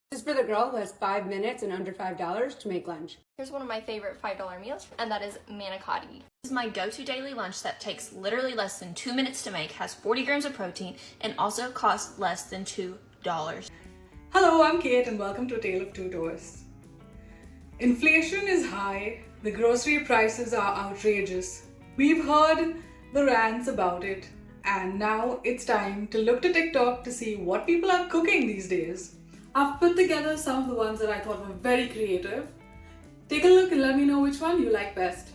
This is for the girl who has 5 minutes and under $5 to make lunch. Here's one of my favorite $5 meals, and that is manicotti. This is my go-to daily lunch that takes literally less than 2 minutes to make, has 40 grams of protein, and also costs less than $2. Hello, I'm Kate and welcome to A Tale of Two Toasts. Inflation is high, the grocery prices are outrageous. We've heard the rants about it, and now it's time to look to TikTok to see what people are cooking these days. I've put together some of the ones that I thought were very creative. Take a look and let me know which one you like best.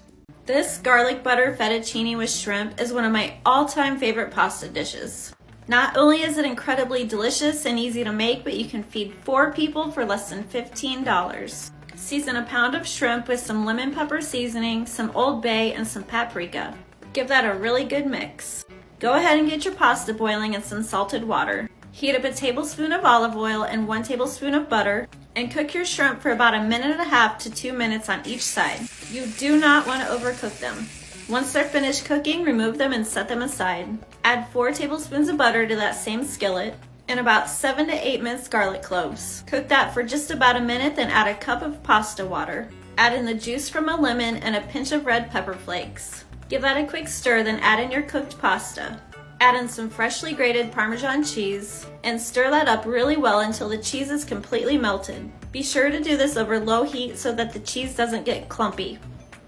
This garlic butter fettuccine with shrimp is one of my all-time favorite pasta dishes. Not only is it incredibly delicious and easy to make, but you can feed 4 people for less than $15. Season a pound of shrimp with some lemon pepper seasoning, some Old Bay, and some paprika. Give that a really good mix. Go ahead and get your pasta boiling in some salted water. Heat up a tablespoon of olive oil and 1 tablespoon of butter, and cook your shrimp for about 1.5 to 2 minutes on each side. You do not want to overcook them. Once they're finished cooking, remove them and set them aside. Add 4 tablespoons of butter to that same skillet, and about 7 to 8 minced garlic cloves. Cook that for just about a minute, then add a cup of pasta water. Add in the juice from a lemon and a pinch of red pepper flakes. Give that a quick stir, then add in your cooked pasta. Add in some freshly grated Parmesan cheese and stir that up really well until the cheese is completely melted. Be sure to do this over low heat so that the cheese doesn't get clumpy.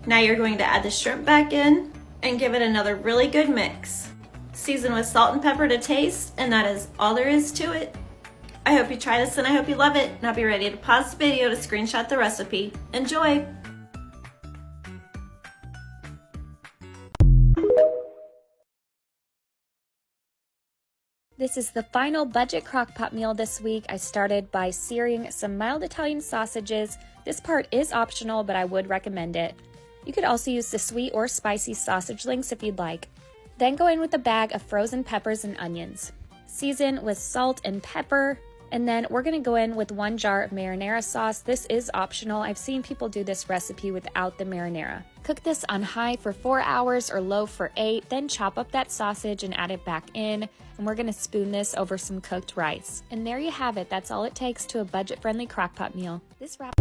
Now you're going to add the shrimp back in and give it another really good mix. Season with salt and pepper to taste, and that is all there is to it. I hope you try this and I hope you love it. Now be ready to pause the video to screenshot the recipe. Enjoy! This is the final budget crockpot meal this week. I started by searing some mild Italian sausages. This part is optional, but I would recommend it. You could also use the sweet or spicy sausage links if you'd like. Then go in with a bag of frozen peppers and onions. Season with salt and pepper. And then we're going to go in with 1 jar of marinara sauce. This is optional. I've seen people do this recipe without the marinara. Cook this on high for 4 hours or low for 8. Then chop up that sausage and add it back in. And we're going to spoon this over some cooked rice. And there you have it. That's all it takes to a budget-friendly crockpot meal. This wrap.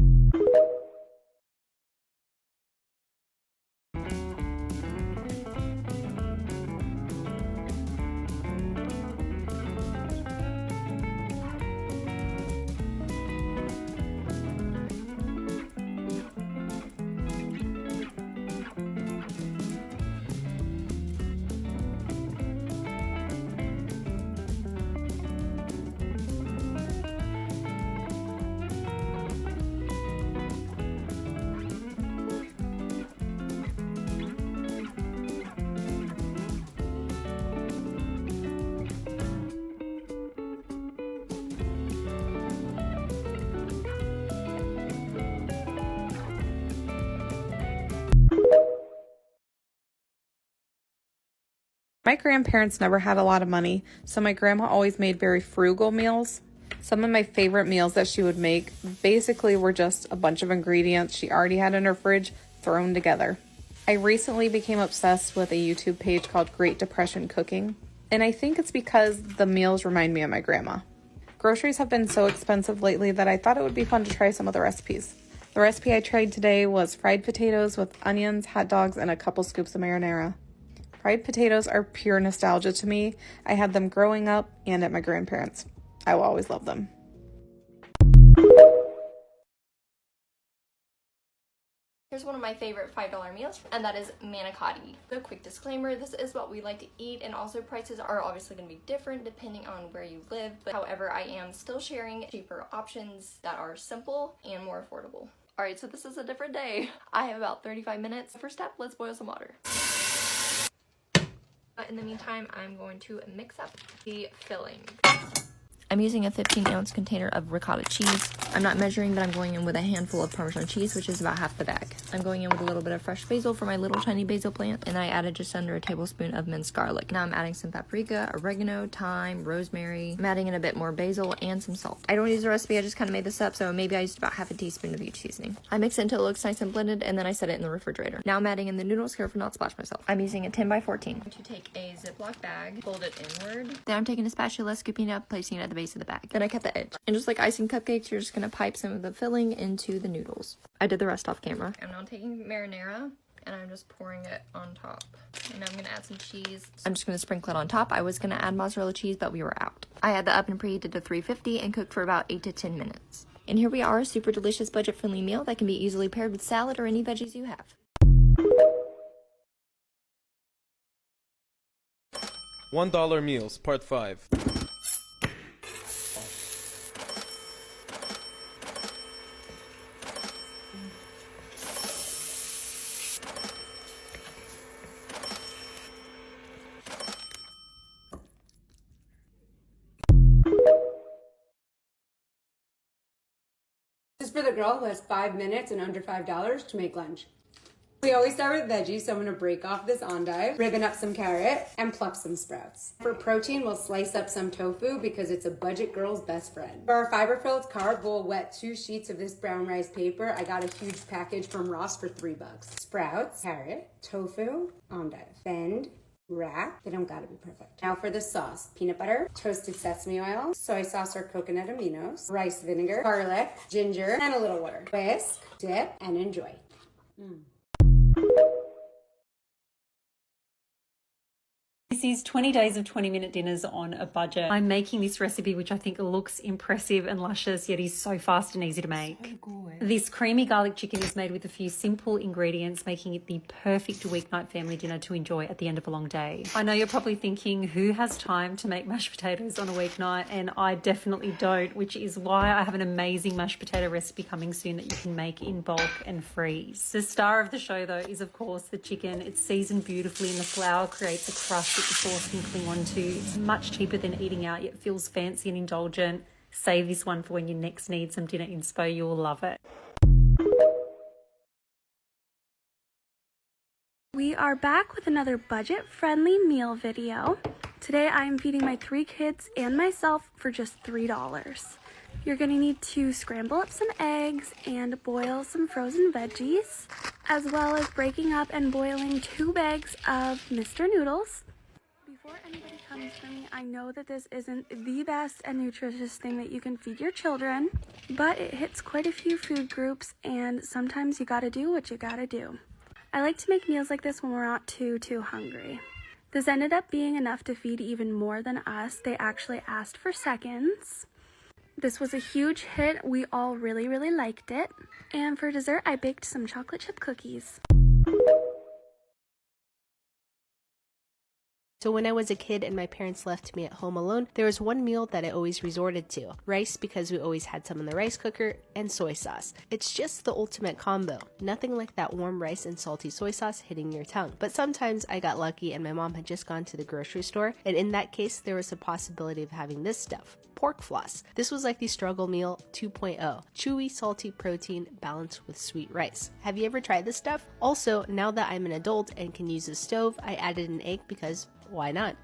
My grandparents never had a lot of money, so my grandma always made very frugal meals. Some of my favorite meals that she would make basically were just a bunch of ingredients she already had in her fridge thrown together. I recently became obsessed with a YouTube page called Great Depression Cooking, and I think it's because the meals remind me of my grandma. Groceries have been so expensive lately that I thought it would be fun to try some of the recipes. The recipe I tried today was fried potatoes with onions, hot dogs, and a couple scoops of marinara. Fried potatoes are pure nostalgia to me. I had them growing up and at my grandparents'. I will always love them. Here's one of my favorite $5 meals, and that is manicotti. A quick disclaimer, this is what we like to eat, and also prices are obviously going to be different depending on where you live, but however, I am still sharing cheaper options that are simple and more affordable. Alright, so this is a different day. I have about 35 minutes. First step, let's boil some water. But in the meantime, I'm going to mix up the filling. I'm using a 15-ounce container of ricotta cheese. I'm not measuring, but I'm going in with a handful of Parmesan cheese, which is about half the bag. I'm going in with a little bit of fresh basil for my little tiny basil plant, and I added just under a tablespoon of minced garlic. Now I'm adding some paprika, oregano, thyme, rosemary. I'm adding in a bit more basil and some salt. I don't use a recipe, I just kind of made this up, so maybe I used about half a teaspoon of each seasoning. I mix it until it looks nice and blended, and then I set it in the refrigerator. Now I'm adding in the noodles, careful not to splash myself. I'm using a 10 by 14. To take a Ziploc bag, fold it inward. Then I'm taking a spatula, scooping it up, placing it at the base base of the bag. Then I kept the edge. And just like icing cupcakes, you're just gonna pipe some of the filling into the noodles. I did the rest off camera. I'm now taking marinara and I'm just pouring it on top. And I'm gonna add some cheese. I'm just gonna sprinkle it on top. I was gonna add mozzarella cheese, but we were out. I had the oven preheated to 350 and cooked for about 8 to 10 minutes. And here we are, a super delicious budget-friendly meal that can be easily paired with salad or any veggies you have. $1 Meals, Part 5. This is for the girl who has 5 minutes and under $5 to make lunch. We always start with veggies, so I'm gonna break off this endive, ribbon up some carrot, and pluck some sprouts. For protein, we'll slice up some tofu because it's a budget girl's best friend. For our fiber-filled carb, we'll wet 2 sheets of this brown rice paper. I got a huge package from Ross for $3. Sprouts, carrot, tofu, endive. Bend, wrap. They don't gotta be perfect. Now for the sauce: peanut butter, toasted sesame oil, soy sauce or coconut aminos, rice vinegar, garlic, ginger, and a little water. Whisk, dip, and enjoy. This is 20 days of 20-minute dinners on a budget. I'm making this recipe, which I think looks impressive and luscious, yet is so fast and easy to make. So good. This creamy garlic chicken is made with a few simple ingredients, making it the perfect weeknight family dinner to enjoy at the end of a long day. I know you're probably thinking, who has time to make mashed potatoes on a weeknight? And I definitely don't, which is why I have an amazing mashed potato recipe coming soon that you can make in bulk and freeze. The star of the show, though, is of course the chicken. It's seasoned beautifully and the flour creates a crust that the sauce can cling on to. It's much cheaper than eating out, yet feels fancy and indulgent. Save this one for when you next need some dinner inspo. You'll love it. We are back with another budget-friendly meal video. Today I am feeding my 3 kids and myself for just $3. You're gonna need to scramble up some eggs and boil some frozen veggies, as well as breaking up and boiling 2 bags of Mr. Noodles. Before anybody comes for me, I know that this isn't the best and nutritious thing that you can feed your children, but it hits quite a few food groups, and sometimes you gotta do what you gotta do. I like to make meals like this when we're not too hungry. This ended up being enough to feed even more than us. They actually asked for seconds. This was a huge hit. We all really liked it. And for dessert, I baked some chocolate chip cookies. So when I was a kid and my parents left me at home alone, there was one meal that I always resorted to. Rice, because we always had some in the rice cooker, and soy sauce. It's just the ultimate combo. Nothing like that warm rice and salty soy sauce hitting your tongue. But sometimes I got lucky and my mom had just gone to the grocery store, and in that case there was a possibility of having this stuff. Pork floss. This was like the struggle meal 2.0. Chewy, salty protein balanced with sweet rice. Have you ever tried this stuff? Also, now that I'm an adult and can use a stove, I added an egg because why not?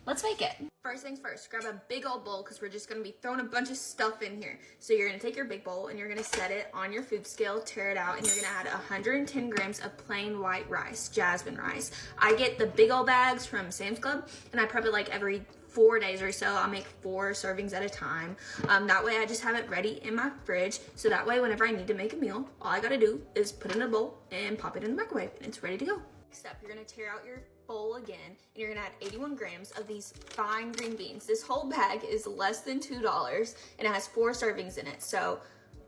let's make it. First things first, grab a big old bowl because we're just gonna be throwing a bunch of stuff in here. So you're gonna take your big bowl and you're gonna set it on your food scale, tear it out, and you're gonna add 110 grams of plain white rice, jasmine rice. I get the big old bags from Sam's Club and I prep it like every 4 days or so. I'll make 4 servings at a time. That way I just have it ready in my fridge. So that way whenever I need to make a meal, all I gotta do is put it in a bowl and pop it in the microwave and it's ready to go. Next up, you're gonna tear out your bowl again and you're gonna add 81 grams of these fine green beans. This whole bag is less than $2 and it has 4 servings in it. So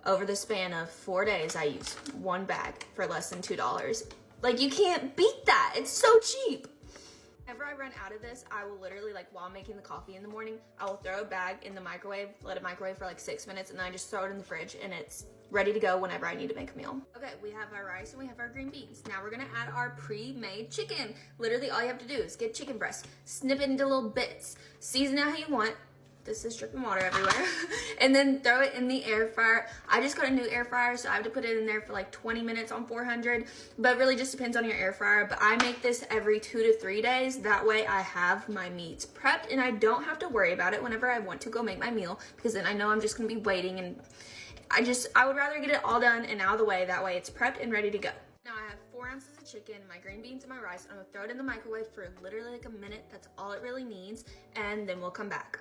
over the span of 4 days, I use 1 bag for less than $2. Like, you can't beat that. It's so cheap. Whenever I run out of this, I will literally, like, while I'm making the coffee in the morning, I will throw a bag in the microwave, let it microwave for like 6 minutes, and then I just throw it in the fridge and it's ready to go whenever I need to make a meal. Okay, we have our rice and we have our green beans. Now we're gonna add our pre-made chicken. Literally all you have to do is get chicken breast, snip it into little bits, season it how you want. This is dripping water everywhere. And then throw it in the air fryer. I just got a new air fryer, so I have to put it in there for like 20 minutes on 400, but it really just depends on your air fryer. But I make this every 2 to 3 days. That way I have my meats prepped and I don't have to worry about it whenever I want to go make my meal, because then I know I'm just gonna be waiting, and I would rather get it all done and out of the way. That way it's prepped and ready to go. Now I have 4 ounces of chicken, my green beans, and my rice. I'm gonna throw it in the microwave for literally like a minute. That's all it really needs, and then we'll come back.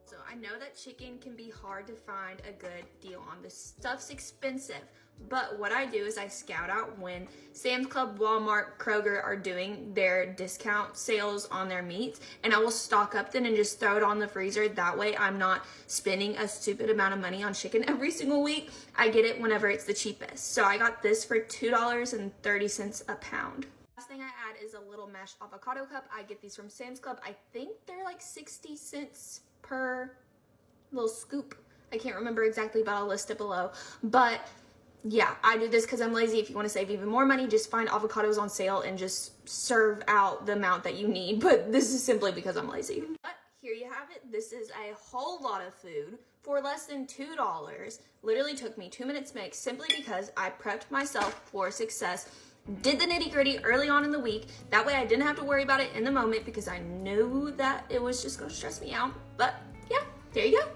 So I know that chicken can be hard to find a good deal on. This stuff's expensive, but what I do is I scout out when Sam's Club, Walmart, Kroger are doing their discount sales on their meats, and I will stock up then and just throw it on the freezer. That way I'm not spending a stupid amount of money on chicken every single week. I get it whenever it's the cheapest. So I got this for $2.30 a pound. Last thing I add is a little mashed avocado cup. I get these from Sam's Club. I think they're like 60 cents per little scoop. I can't remember exactly, but I'll list it below. But yeah, I do this because I'm lazy. If you want to save even more money, just find avocados on sale and just serve out the amount that you need. But this is simply because I'm lazy. But here you have it. This is a whole lot of food for less than $2. Literally took me 2 minutes to make, simply because I prepped myself for success. Did the nitty gritty early on in the week. That way I didn't have to worry about it in the moment because I knew that it was just going to stress me out. But yeah, there you go.